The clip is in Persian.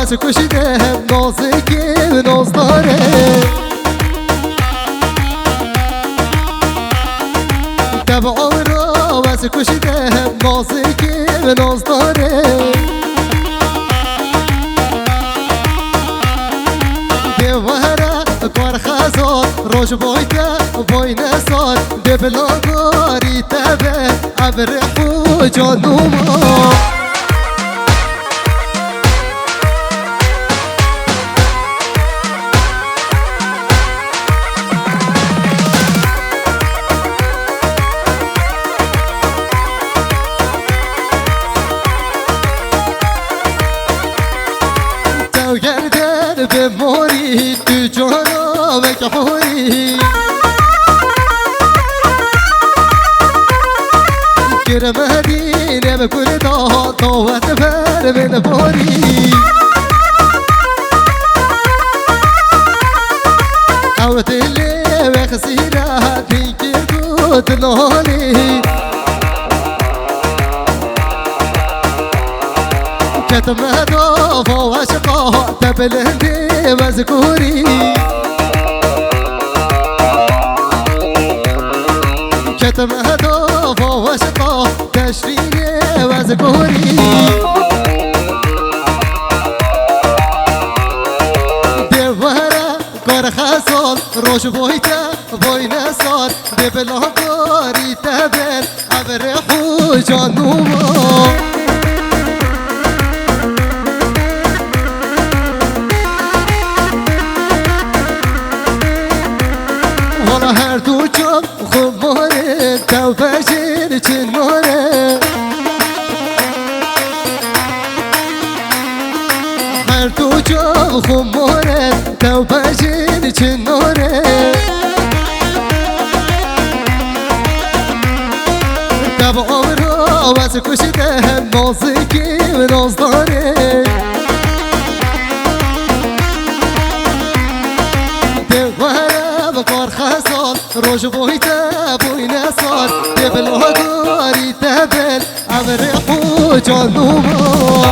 واسه کشیده نازکی و ناز داره دبا را واسه کشیده نازکی و ناز داره دیواره کار خزار روش بایده بای نسار به بلاگاری تبه ابرح و جانوما گردن به موری تو جانا و کفوری گره مدینه به کل داوت بر من باری او دلی و خسیره دیگه گود نالی كتم هدوف واشقاه تبلندي مذكوري كتم هدوف واشقاه تشريني مذكوري ديوارا كور خاصل روش بويتا بوينا صار دبلا كوري تبل ابرحو جانوما هر دو جام خوب ماره تو بشیر چین ماره هر دو جام خوب ماره تو بشیر چین ماره دب آورا واسه کشیده نازکی و ناز داره کار خسال روش بویتا بوی نسال دبل ها داری تبل ابرحو جانوما